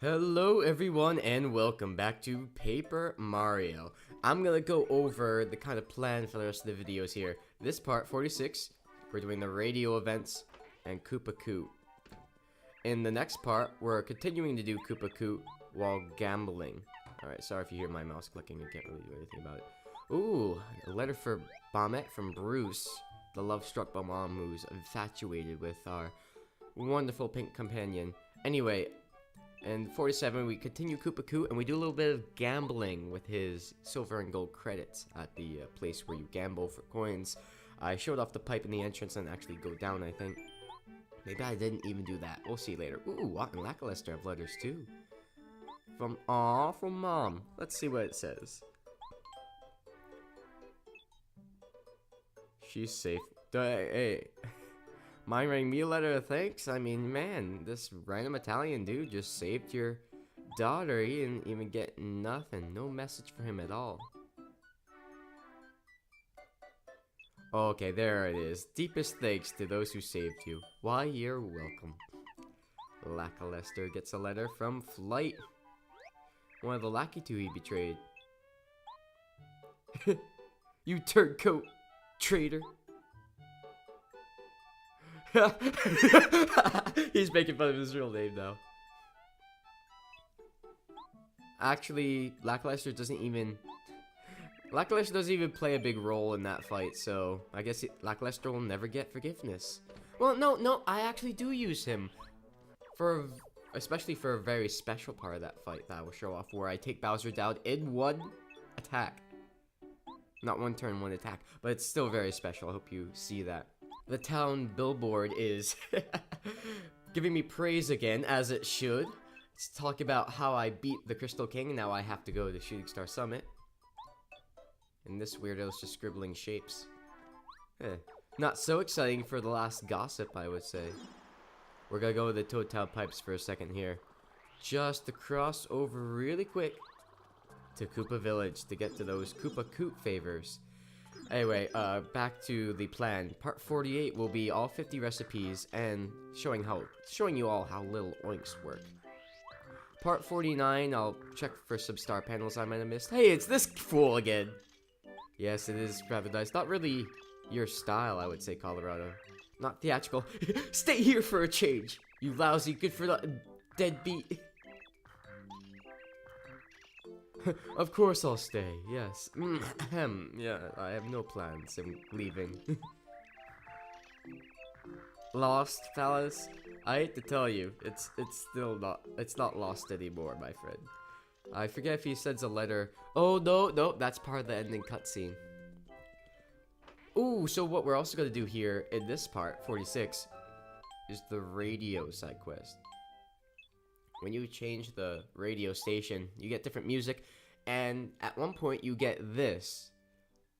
Hello everyone and welcome back to Paper Mario. I'm gonna go over the kind of plan for the rest of the videos here. This part, 46, we're doing the radio events and Koopa Koot. In the next part, we're continuing to do Koopa Koot while gambling. Alright, sorry if you hear my mouse clicking, I can't really do anything about it. Ooh, a letter for Bombette from Bruce, the love-struck Bomb who's infatuated with our wonderful pink companion. Anyway, in 47, we continue Koopa Koot, and we do a little bit of gambling with his silver and gold credits at the place where you gamble for coins. I showed off the pipe in the entrance and actually go down, I think. Maybe I didn't even do that. We'll see later. Ooh, Watt and Lackluster have letters too. From Mom. Let's see what it says. She's safe. Hey. Mind writing me a letter of thanks? I mean, man, this random Italian dude just saved your daughter. He didn't even get nothing. No message for him at all. Okay, there it is. Deepest thanks to those who saved you. Why, you're welcome. Lackluster gets a letter from Flight. One of the lackey two he betrayed. You turncoat traitor. He's making fun of his real name now. Actually, Lackluster doesn't even play a big role in that fight, so I guess Lackluster will never get forgiveness. Well, no, I actually do use him especially for a very special part of that fight that I will show off, where I take Bowser down in one attack. Not one turn, one attack, but it's still very special. I hope you see that. The town billboard is giving me praise again, as it should. It's talking about how I beat the Crystal King, and now I have to go to Shooting Star Summit. And this weirdo's just scribbling shapes. Not so exciting for the last gossip, I would say. We're gonna go with the Toad Town pipes for a second here. Just to cross over really quick to Koopa Village to get to those Koopa Koot favors. Anyway, back to the plan. Part 48 will be all 50 recipes and showing you all how little oinks work. Part 49, I'll check for some star panels I might have missed. Hey, it's this fool again! Yes, it is rather nice. Not really your style, I would say, Colorado. Not theatrical. Stay here for a change, you lousy, good-for-nothing deadbeat. Of course I'll stay, yes. Yeah, I have no plans. I'm leaving. Lost, fellas? I hate to tell you, it's not lost anymore, my friend. I forget if he sends a letter. Oh, no, that's part of the ending cutscene. Ooh, so what we're also gonna do here in this part, 46, is the radio side quest. When you change the radio station, you get different music, and at one point you get this,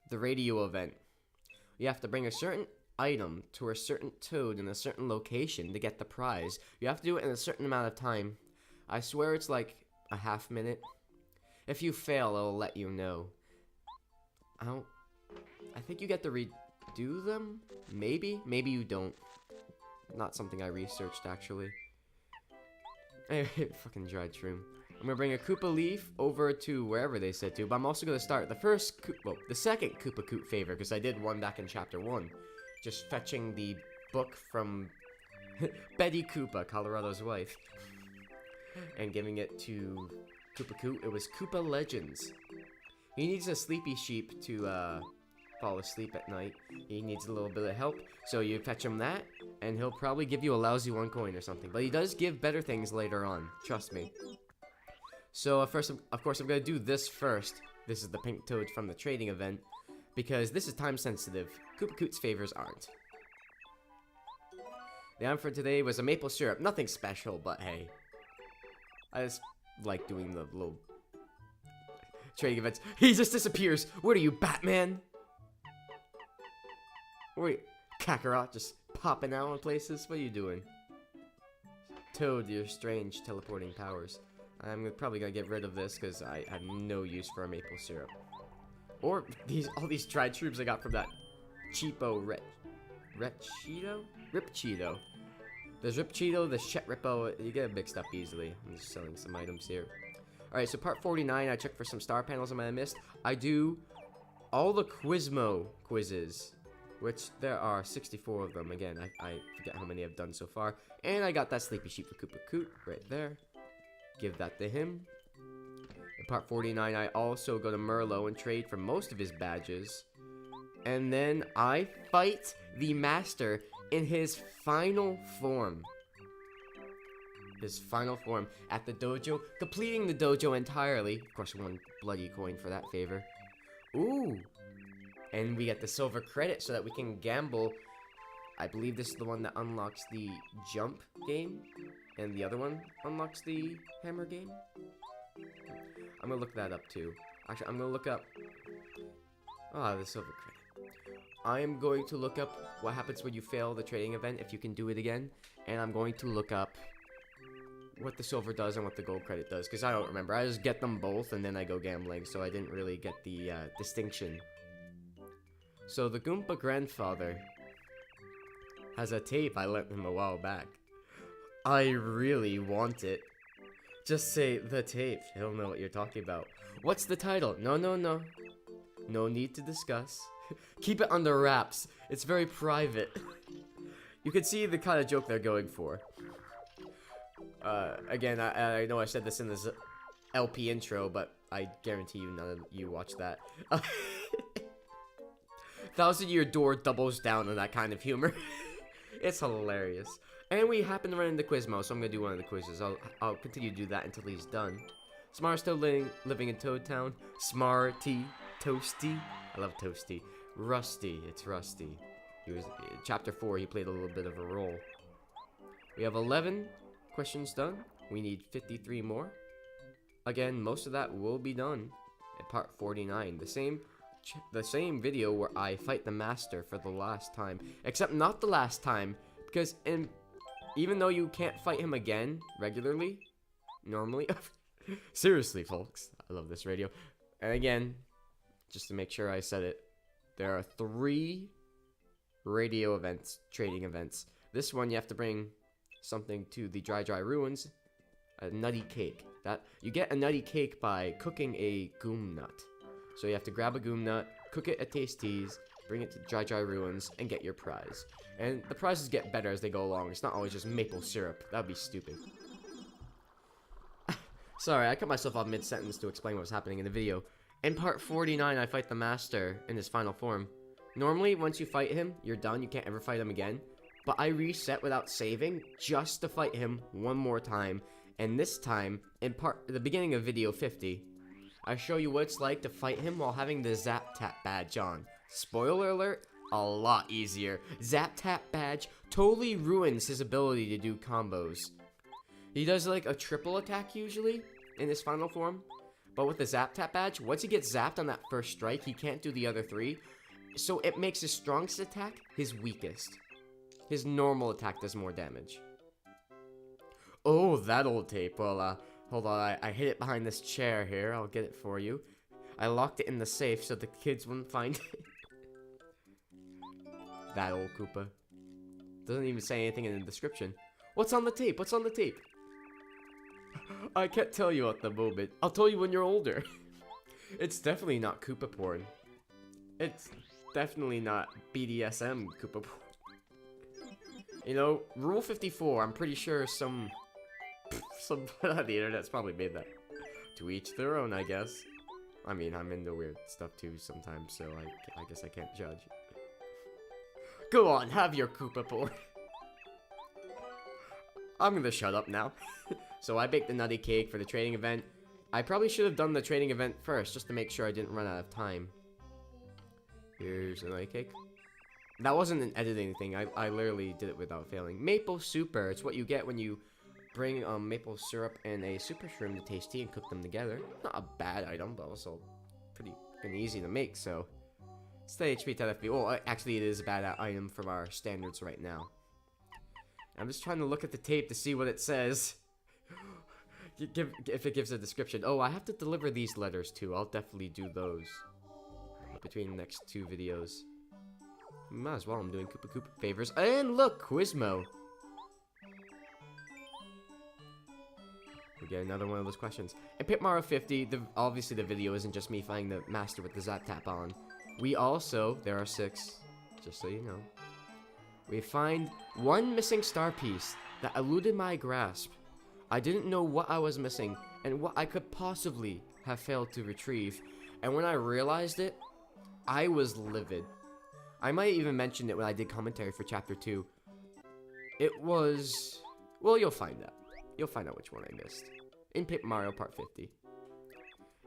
the radio event. You have to bring a certain item to a certain toad in a certain location to get the prize. You have to do it in a certain amount of time. I swear it's like a half minute. If you fail, it'll let you know. I think you get to redo them? Maybe you don't. Not something I researched, actually. Fucking dried shroom. I'm gonna bring a Koopa leaf over to wherever they said to, but I'm also gonna start the second Koopa Koot favor, because I did one back in chapter 1. Just fetching the book from Betty Koopa, Colorado's wife, and giving it to Koopa Koot. It was Koopa Legends. He needs a sleepy sheep to fall asleep at night. He needs a little bit of help, so you fetch him that, and he'll probably give you a lousy 1 coin or something. But he does give better things later on, trust me. So first, of course, I'm gonna do this first. This is the pink toad from the trading event, because this is time sensitive. Koopa Koot's favors aren't. The item for today was a maple syrup. Nothing special, but hey, I just like doing the little trading events. He just disappears. What are you, Batman? Wait, Kakarot just popping out in places? What are you doing? Toad, your strange teleporting powers. I'm probably gonna get rid of this because I have no use for a maple syrup. Or all these dried shrooms I got from that cheapo Rip Cheeto? There's Rip Cheeto, there's Chet Rippo. You get mixed up easily. I'm just selling some items here. Alright, so part 49, I checked for some star panels I might have missed. I do all the Quizmo quizzes, which there are 64 of them. Again, I forget how many I've done so far. And I got that sleepy sheep for Koopa Koot right there. Give that to him. In part 49, I also go to Merlot and trade for most of his badges. And then I fight the master in his final form. His final form at the dojo, completing the dojo entirely. Of course, 1 bloody coin for that favor. Ooh. And we get the silver credit so that we can gamble. I believe this is the one that unlocks the jump game. And the other one unlocks the hammer game. I'm gonna look that up too. Actually, I'm gonna look up... Ah, the silver credit. I am going to look up what happens when you fail the trading event, if you can do it again. And I'm going to look up what the silver does and what the gold credit does, because I don't remember. I just get them both and then I go gambling, so I didn't really get the distinction. So the Goomba grandfather has a tape I lent him a while back. I really want it. Just say the tape. He'll know what you're talking about. What's the title? No. No need to discuss. Keep it under wraps. It's very private. You can see the kind of joke they're going for. Again, I know I said this in this LP intro, but I guarantee you none of you watch that. 1000 Year Door doubles down on that kind of humor. It's hilarious. And we happen to run into Quizmo, so I'm gonna do one of the quizzes. I'll continue to do that until he's done. Smar's still living in Toad Town. Smarty, Toasty. I love Toasty. Rusty, it's Rusty. He was chapter 4. He played a little bit of a role. We have 11 questions done. We need 53 more. Again, most of that will be done at part 49. The same video where I fight the master for the last time, except not the last time, because even though you can't fight him again regularly, normally, seriously, folks, I love this radio. And again, just to make sure I said it, there are 3 radio events, trading events. This one you have to bring something to the Dry Ruins, a nutty cake. That you get a nutty cake by cooking a goom nut. So you have to grab a goom nut, cook it at Tasty's, bring it to Dry Ruins, and get your prize. And the prizes get better as they go along. It's not always just maple syrup. That'd be stupid. Sorry, I cut myself off mid-sentence to explain what was happening in the video. In part 49, I fight the master in his final form. Normally, once you fight him, you're done. You can't ever fight him again. But I reset without saving just to fight him one more time. And this time, in the beginning of video 50, I show you what it's like to fight him while having the Zap Tap badge on. Spoiler alert, a lot easier. Zap Tap badge totally ruins his ability to do combos. He does like a triple attack usually in his final form. But with the Zap Tap badge, once he gets zapped on that first strike, he can't do the other 3. So it makes his strongest attack his weakest. His normal attack does more damage. Oh, that old tape. Well, hold on. I hid it behind this chair here. I'll get it for you. I locked it in the safe so the kids wouldn't find it. That old Koopa. Doesn't even say anything in the description. What's on the tape? What's on the tape? I can't tell you at the moment. I'll tell you when you're older. It's definitely not Koopa porn. It's definitely not BDSM Koopa porn. You know, Rule 54, I'm pretty sure some on the internet's probably made that. To each their own, I guess. I mean, I'm into weird stuff too sometimes, so I guess I can't judge. Go on, have your Koopa porn. I'm gonna shut up now. So I baked the nutty cake for the trading event. I probably should have done the trading event first, just to make sure I didn't run out of time. Here's the nutty cake. That wasn't an editing thing. I literally did it without failing. Maple Super. It's what you get when you bring maple syrup and a super shroom to Tasty and cook them together. Not a bad item, but also pretty easy to make, so... Stay HP to FB. Well, actually, it is a bad item from our standards right now. I'm just trying to look at the tape to see what it says. If it gives a description. Oh, I have to deliver these letters too. I'll definitely do those between the next 2 videos. Might as well. I'm doing Koopa favors. And look, Quizmo. get another one of those questions. In Pit Mario 50, obviously the video isn't just me finding the master with the ZAP tap on. We also, there are 6, just so you know. We find one missing star piece that eluded my grasp. I didn't know what I was missing and what I could possibly have failed to retrieve. And when I realized it, I was livid. I might even mention it when I did commentary for Chapter 2. It was... well, you'll find out. You'll find out which one I missed. In Paper Mario Part 50.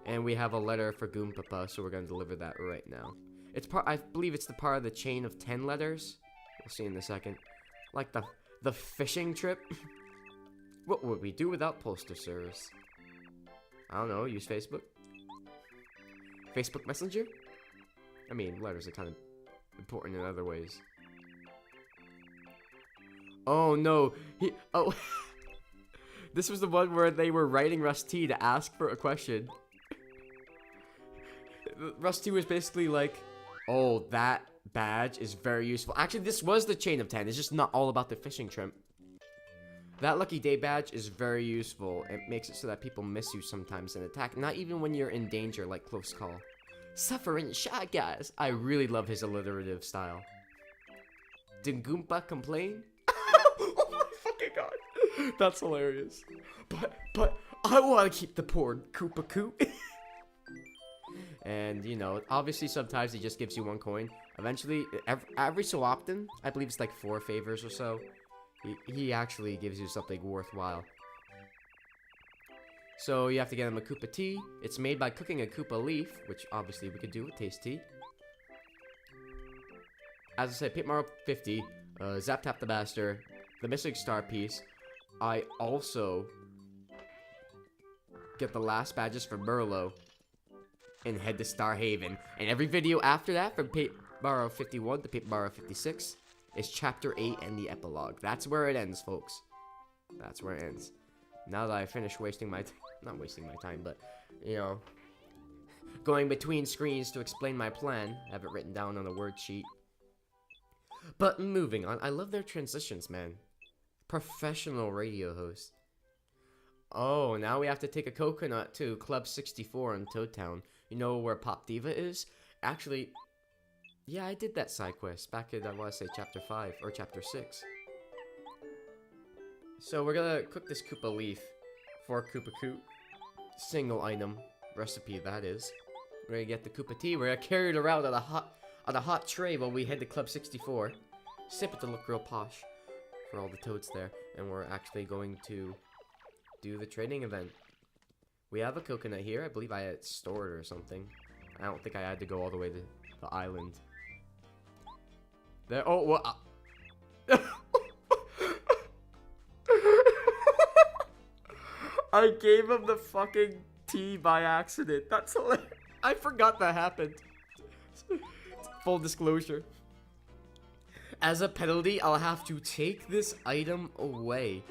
And we have a letter for Goompapa, so we're going to deliver that right now. It's I believe it's the part of the chain of 10 letters. We'll see in a second. Like the fishing trip. What would we do without postal service? I don't know, use Facebook? Facebook Messenger? I mean, letters are kind of important in other ways. Oh no, oh. This was the one where they were writing Rusty to ask for a question. Rusty was basically like, oh, that badge is very useful. Actually, this was the chain of 10. It's just not all about the fishing trip. That Lucky Day badge is very useful. It makes it so that people miss you sometimes in attack. Not even when you're in danger, like Close Call. Suffering Shy Guys. I really love his alliterative style. Did Goomba complain? Oh my fucking god. That's hilarious. But I want to keep the poor Koopa Koot. And, you know, obviously sometimes he just gives you 1 coin. Eventually, every so often, I believe it's like 4 favors or so, he actually gives you something worthwhile. So you have to get him a Koopa tea. It's made by cooking a Koopa leaf, which obviously we could do with taste tea. As I said, Paper Mario 50, Zap Tap the Master, the missing star piece. I also get the last badges for Merlo and head to Star Haven. And every video after that, from Paper Mario 51 to Paper Mario 56, is Chapter 8 and the Epilogue. That's where it ends, folks. That's where it ends. Now that I finished wasting my not wasting my time, but, you know, going between screens to explain my plan. I have it written down on a word sheet. But moving on, I love their transitions, man. Professional radio host. Oh, now we have to take a coconut to Club 64 in Toad Town. You know where Pop Diva is? Actually, yeah, I did that side quest back in, I want to say, Chapter 5 or Chapter 6. So we're gonna cook this Koopa leaf for Koopa Koot. Single item recipe, that is. We're gonna get the Koopa tea. We're gonna carry it around on a hot tray while we head to Club 64. Sip it to look real posh for all the toads there. And we're actually going to do the trading event. We have a coconut here. I believe I had it stored or something. I don't think I had to go all the way to the island. There. Oh, well. I gave him the fucking tea by accident. That's hilarious. I forgot that happened. Full disclosure. As a penalty, I'll have to take this item away.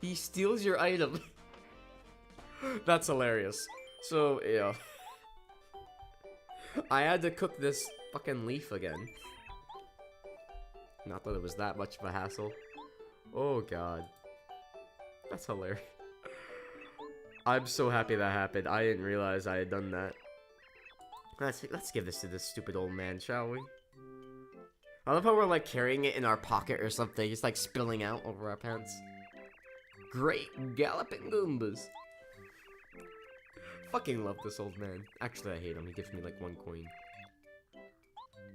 He steals your item. That's hilarious. So, yeah. I had to cook this fucking leaf again. Not that it was that much of a hassle. Oh, God. That's hilarious. I'm so happy that happened. I didn't realize I had done that. Let's give this to this stupid old man, shall we? I love how we're like carrying it in our pocket or something. It's like spilling out over our pants. Great galloping Goombas. Fucking love this old man. Actually, I hate him. He gives me like 1 coin.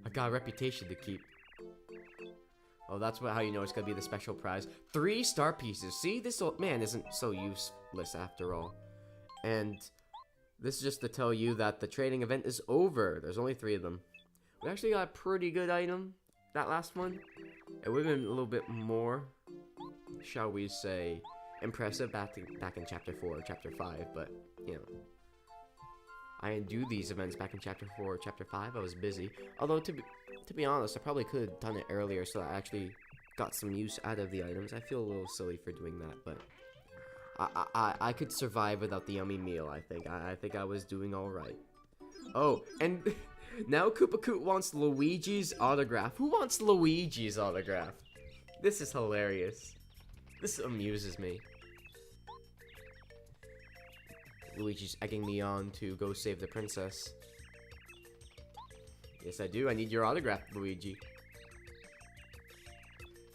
I got a reputation to keep. Oh, that's how you know it's gonna be the special prize. 3 star pieces. See, this old man isn't so useless after all. And this is just to tell you that the trading event is over. There's only 3 of them. We actually got a pretty good item. That last one. It would have been a little bit more, shall we say, impressive back in Chapter 4 or Chapter 5. But, you know, I didn't do these events back in Chapter 4 or Chapter 5. I was busy. Although, to be honest, I probably could have done it earlier so that I actually got some use out of the items. I feel a little silly for doing that, but I could survive without the yummy meal, I think. I think I was doing alright. Oh, and now Koopa Koot wants Luigi's autograph. Who wants Luigi's autograph? This is hilarious. This amuses me. Luigi's egging me on to go save the princess. Yes, I do. I need your autograph, Luigi.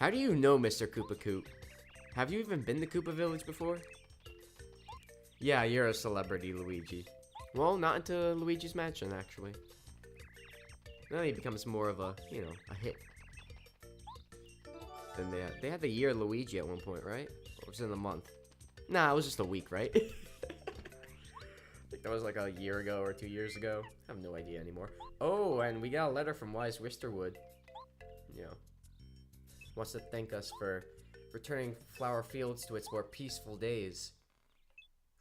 How do you know Mr. Koopa Koot? Have you even been to Koopa Village before? Yeah, you're a celebrity, Luigi. Well, not into Luigi's Mansion, actually. Then he becomes more of a, you know, a hit. Then they had the year Luigi at one point, right? Or was it in a month? Nah, it was just a week, right? I think that was like a year ago or 2 years ago. I have no idea anymore. Oh, and we got a letter from Wise Wisterwood. You know, wants to thank us for returning Flower Fields to its more peaceful days.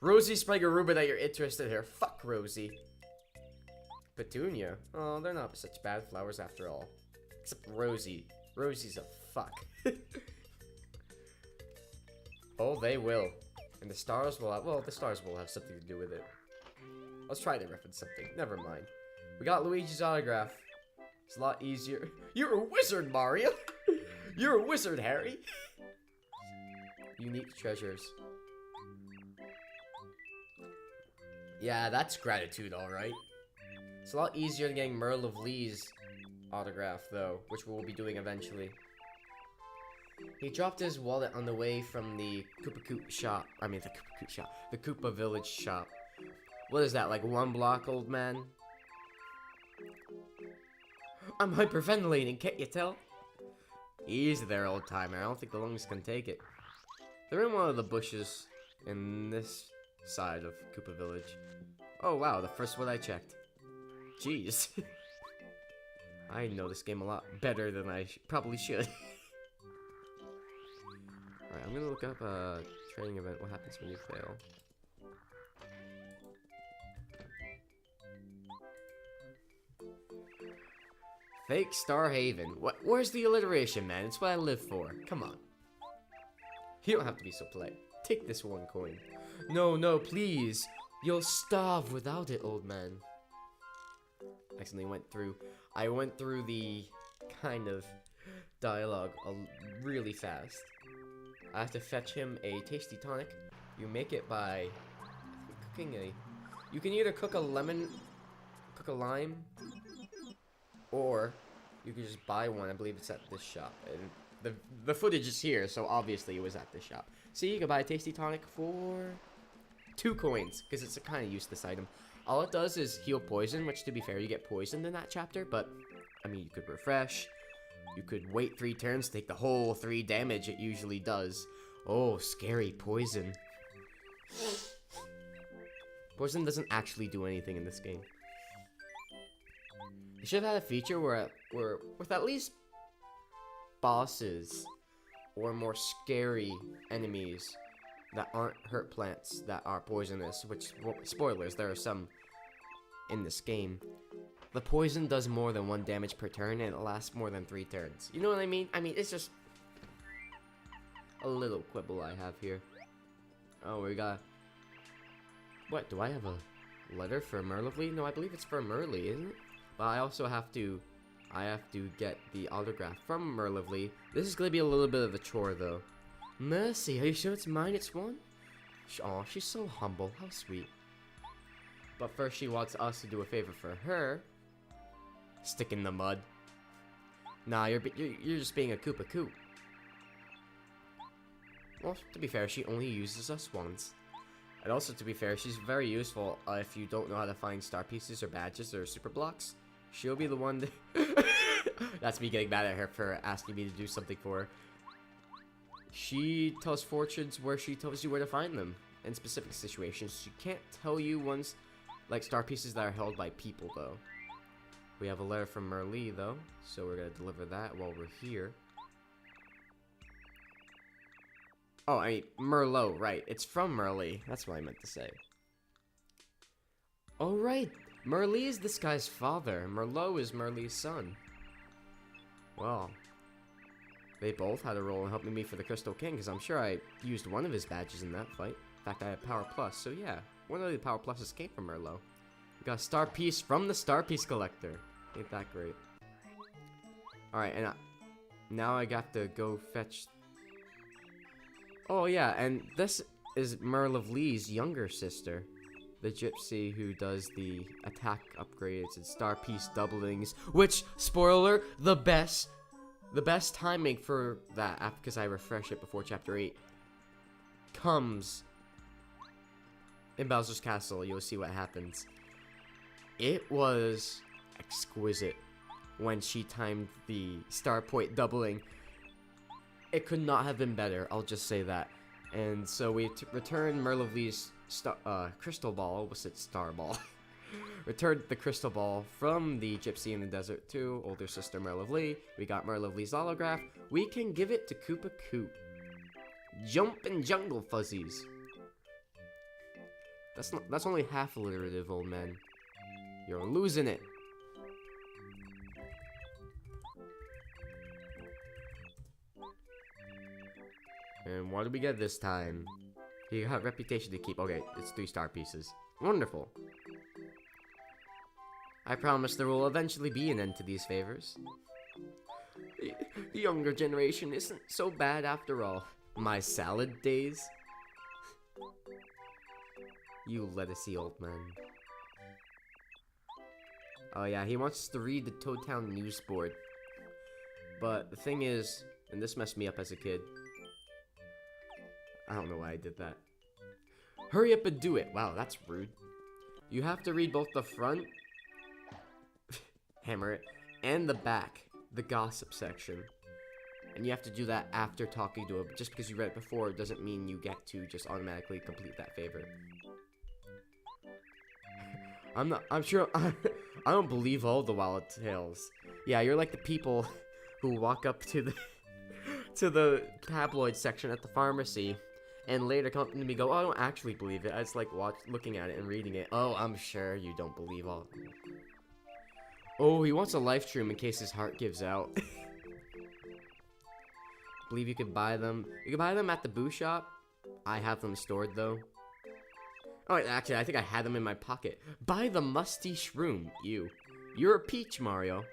Rosie Spigaruba that you're interested here. Fuck Rosie. Petunia. Oh, they're not such bad flowers after all. Except Rosie. Rosie's a fuck. Oh, they will. And the stars will have, well, the stars will have something to do with it. Let's try to reference something. Never mind. We got Luigi's autograph. It's a lot easier. You're a wizard, Mario! You're a wizard, Harry! Unique treasures. Yeah, that's gratitude, alright. It's a lot easier than getting Merle of Lee's autograph, though, which we'll be doing eventually. He dropped his wallet on the way from the Koopa Koot shop. I mean, the Koopa Koot shop. The Koopa Village shop. What is that, like 1 block, old man? I'm hyperventilating, can't you tell? Easy there, old timer. I don't think the lungs can take it. They're in one of the bushes in this side of Koopa Village. Oh, wow, the first one I checked. Jeez. I know this game a lot better than I probably should. Alright, I'm gonna look up a training event. What happens when you fail? Fake Star Haven. What? Where's the alliteration, man? It's what I live for. Come on. You don't have to be so polite. Take this 1 coin. No, no, please. You'll starve without it, old man. I went through the kind of dialogue really fast. I have to fetch him a tasty tonic. You make it by cooking a... You can either cook a lemon, cook a lime, or you can just buy one. I believe it's at this shop. And the footage is here, so obviously it was at this shop. See, you can buy a tasty tonic for 2 coins, because it's a kind of useless item. All it does is heal poison, which to be fair, you get poisoned in that chapter, but, I mean, you could refresh. You could wait 3 turns to take the whole 3 damage it usually does. Oh, scary poison. Poison doesn't actually do anything in this game. They should have had a feature where with at least bosses or more scary enemies that aren't hurt plants that are poisonous, which, well, spoilers, there are some in this game. The poison does more than 1 damage per turn, and it lasts more than 3 turns. You know what I mean? I mean, it's just a little quibble I have here. Oh, we got... What, do I have a letter for Merlevely? No, I believe it's for Merly, isn't it? But I also have to... I have to get the autograph from Merlevely. This is going to be a little bit of a chore, though. Mercy, are you sure it's mine? It's one? Aw, she's so humble. How sweet. But first, she wants us to do a favor for her. Stick in the mud. Nah, you're just being a Koopa Koot. Well, to be fair, she only uses us once. And also, to be fair, she's very useful if you don't know how to find star pieces or badges or super blocks. She'll be the one to... That's me getting mad at her for asking me to do something for her. She tells fortunes where she tells you where to find them in specific situations. She can't tell you ones like star pieces that are held by people, though. We have a letter from Merle, though, so we're gonna deliver that while we're here. Oh, I mean, Merlot, right. It's from Merle. That's what I meant to say. Oh, right. Merle is this guy's father. Merlot is Merle's son. Well, they both had a role in helping me for the Crystal King, because I'm sure I used one of his badges in that fight. In fact, I had Power Plus, so yeah. One of the Power Pluses came from Merlot. We got a Star Piece from the Star Piece Collector. Ain't that great. Alright, and now I got to go fetch... Oh yeah, and this is Merle of Lee's younger sister. the gypsy who does the attack upgrades and star piece doublings, which, spoiler, the best timing for that, because I refresh it before chapter 8, comes in Bowser's Castle. You'll see what happens. It was exquisite when she timed the star point doubling. It could not have been better, I'll just say that. And so we returned Merlovely's crystal ball. Was it star ball? Returned the crystal ball from the gypsy in the desert to older sister Merlovely. We got Merlovely's holograph. We can give it to Koopa Koot. Jumpin' jungle fuzzies. That's only half alliterative, old man. You're losing it. And what do we get this time? He got reputation to keep. Okay, it's 3 star pieces. Wonderful. I promise there will eventually be an end to these favors. The younger generation isn't so bad after all. My salad days? You lettucey old man. Oh yeah, he wants to read the Toad Town news board. But the thing is, and this messed me up as a kid. I don't know why I did that. Hurry up and do it. Wow, that's rude. You have to read both the front, hammer it, and the back, the gossip section. And you have to do that after talking to him. Just because you read it before doesn't mean you get to just automatically complete that favor. I'm sure, I don't believe all the wild tales. Yeah, you're like the people who walk up to the tabloid section at the pharmacy and later come up to me and go, oh, I don't actually believe it. I just like looking at it and reading it. Oh, I'm sure you don't believe all. Oh, he wants a life stream in case his heart gives out. Believe you could buy them. You can buy them at the Boo Shop. I have them stored though. Oh, actually, I think I had them in my pocket. Buy the musty shroom. You're a peach, Mario.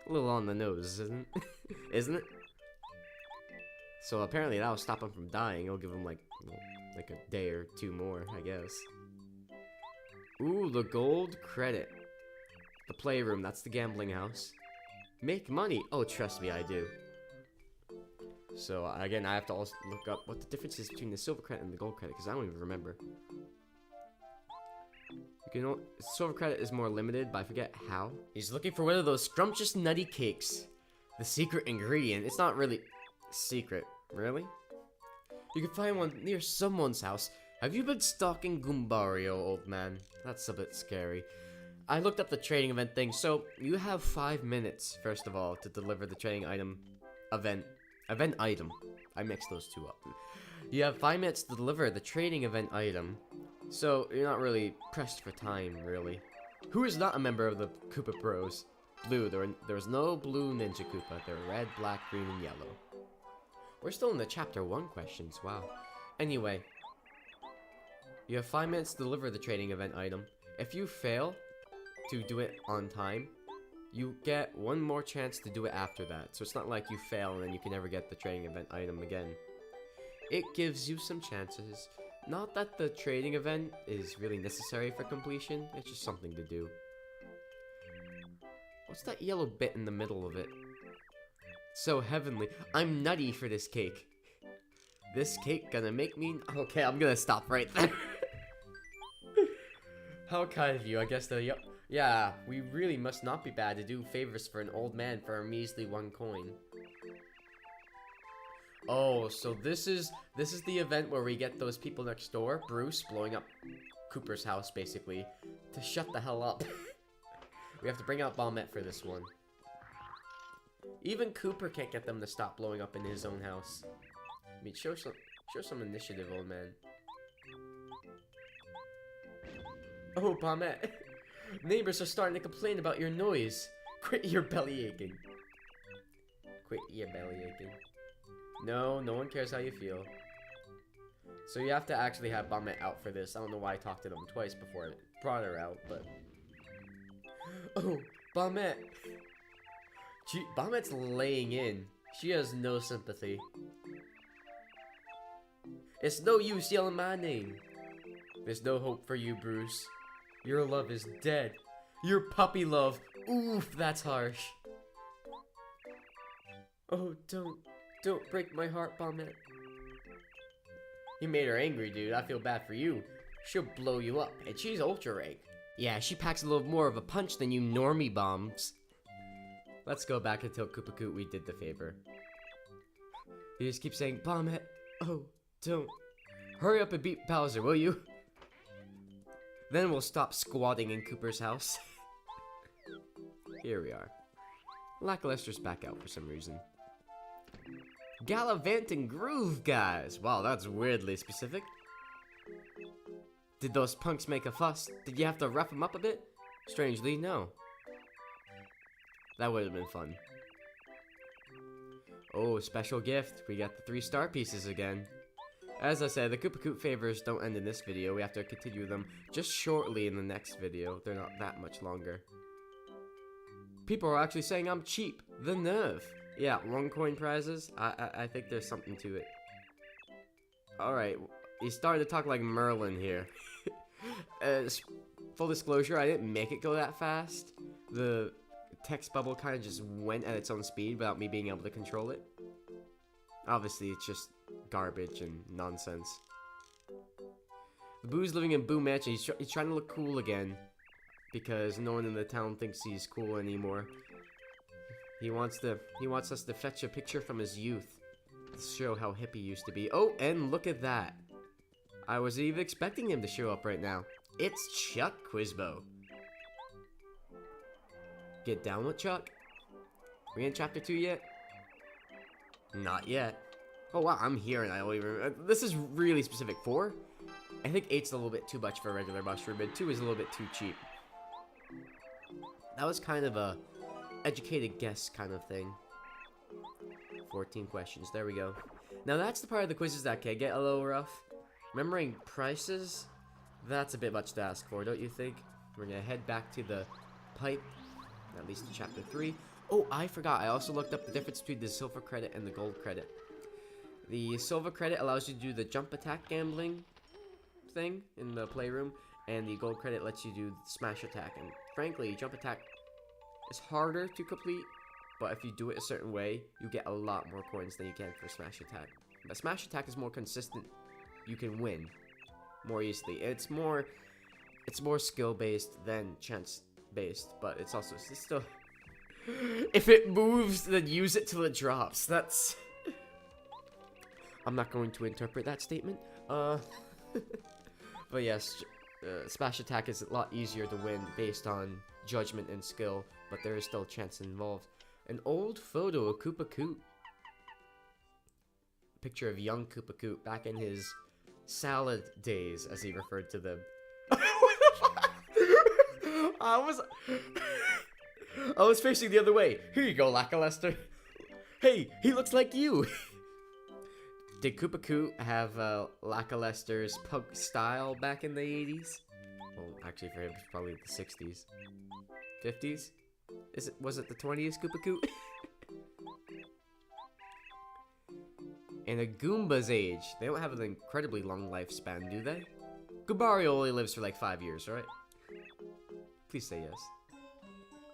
A little on the nose, isn't it? Isn't it? So apparently that'll stop him from dying. It'll give him like a day or 2 more, I guess. Ooh, the gold credit. The playroom, that's the gambling house. Make money. Oh, trust me, I do. So again, I have to also look up what the difference is between the silver credit and the gold credit, because I don't even remember. Silver credit is more limited, but I forget how. He's looking for one of those scrumptious nutty cakes. The secret ingredient. It's not really secret. Really? You can find one near someone's house. Have you been stalking Goombario, old man? That's a bit scary. I looked up the trading event thing, so you have 5 minutes, first of all, to deliver the trading item event item. I mixed those two up. You have 5 minutes to deliver the trading event item, so you're not really pressed for time, really. Who is not a member of the Koopa Bros? Blue. There was no blue Ninja Koopa. They're red, black, green, and yellow. We're still in the chapter 1 questions. Wow. Anyway, you have 5 minutes to deliver the trading event item. If you fail to do it on time, you get 1 more chance to do it after that. So it's not like you fail and then you can never get the trading event item again. It gives you some chances. Not that the trading event is really necessary for completion, it's just something to do. What's that yellow bit in the middle of it? So heavenly. I'm nutty for this cake. This cake gonna make me... Okay, I'm gonna stop right there. How kind of you, I guess the... Yeah, we really must not be bad to do favors for an old man for a measly 1 coin. Oh, so this is the event where we get those people next door, Bruce, blowing up Cooper's house, basically, to shut the hell up. We have to bring out Balmet for this one. Even Cooper can't get them to stop blowing up in his own house. I mean, show some initiative, old man. Oh, Balmet. Neighbors are starting to complain about your noise. Quit your belly aching. Quit your belly aching. No, no one cares how you feel. So you have to actually have Balmet out for this. I don't know why I talked to them twice before I brought her out, but... Oh, Balmet. Balmet's laying in. She has no sympathy. It's no use yelling my name. There's no hope for you, Bruce. Your love is dead. Your puppy love. Oof, that's harsh. Oh, don't break my heart, Bombette. You made her angry, dude. I feel bad for you. She'll blow you up, and she's ultra rank. Yeah, she packs a little more of a punch than you normie bombs. Let's go back and tell Koopa Koot we did the favor. You just keep saying, Bombette. Oh, don't. Hurry up and beat Bowser, will you? Then we'll stop squatting in Kooper's house. Here we are. Lackluster's back out for some reason. Gallivanting Groove, guys! Wow, that's weirdly specific. Did those punks make a fuss? Did you have to rough them up a bit? Strangely, no. That would have been fun. Oh, special gift. We got the 3 star pieces again. As I said, the Koopa Koot favors don't end in this video. We have to continue them just shortly in the next video. They're not that much longer. People are actually saying I'm cheap. The nerve. Yeah, 1 coin prizes. I think there's something to it. Alright, he's starting to talk like Merlin here. Full disclosure, I didn't make it go that fast. The text bubble kind of just went at its own speed without me being able to control it. Obviously, it's just garbage and nonsense. The Boo's living in Boo Mansion. He's trying to look cool again. Because no one in the town thinks he's cool anymore. He wants us to fetch a picture from his youth to show how hip he used to be. Oh, and look at that. I wasn't even expecting him to show up right now. It's Chuck Quizmo. Get down with Chuck. We in chapter 2 yet? Not yet. Oh wow, I'm here and I don't even... this is really specific. 4? I think 8's a little bit too much for a regular mushroom, and 2 is a little bit too cheap. That was kind of a educated guess kind of thing. 14 questions. There we go. Now that's the part of the quizzes that can get a little rough. Remembering prices? That's a bit much to ask for, don't you think? We're gonna head back to the pipe, at least to chapter 3. Oh, I forgot. I also looked up the difference between the silver credit and the gold credit. The silver credit allows you to do the jump attack gambling thing in the playroom, and the gold credit lets you do smash attack. And frankly, jump attack is harder to complete, but if you do it a certain way, you get a lot more coins than you can for smash attack. But smash attack is more consistent. You can win more easily. It's more skill based than chance based, but it's still. If it moves, then use it till it drops. That's. I'm not going to interpret that statement. But yes, smash attack is a lot easier to win based on judgment and skill, but there is still chance involved. An old photo of Koopa Koot. Picture of young Koopa Koot back in his salad days, as he referred to them. I was facing the other way. Here you go, Lackluster. Hey, he looks like you. Did Koopa Koot have Lackluster's punk style back in the 80s? Well, actually for him, it's probably the 60s. 50s? Was it the 20s, Koopa Koot? And a Goomba's age. They don't have an incredibly long lifespan, do they? Goobario only lives for like 5 years, right? Please say yes.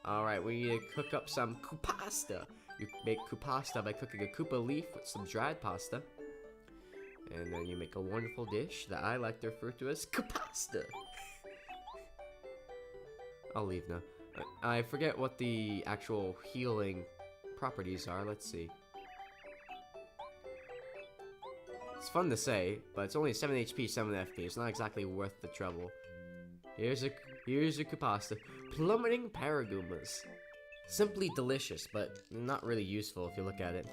Alright, we need to cook up some Koopasta. You make Koopasta by cooking a Koopa leaf with some dried pasta. And then you make a wonderful dish that I like to refer to as Koopasta. I'll leave now. I forget what the actual healing properties are. Let's see. It's fun to say, but it's only 7 HP, 7 FP. It's not exactly worth the trouble. Here's a Koopasta. Plummeting Paragoombas. Simply delicious, but not really useful if you look at it.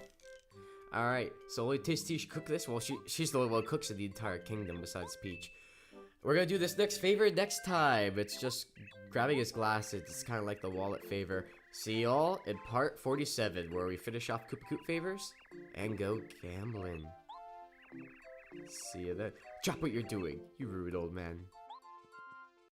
Alright, so only Tasty should cook this. Well, she's the only one who cooks in the entire kingdom besides Peach. We're gonna do this next favor next time. It's just grabbing his glasses. It's kind of like the wallet favor. See y'all in part 47, where we finish off Koopa Koot favors and go gambling. See you then. Drop what you're doing, you rude old man.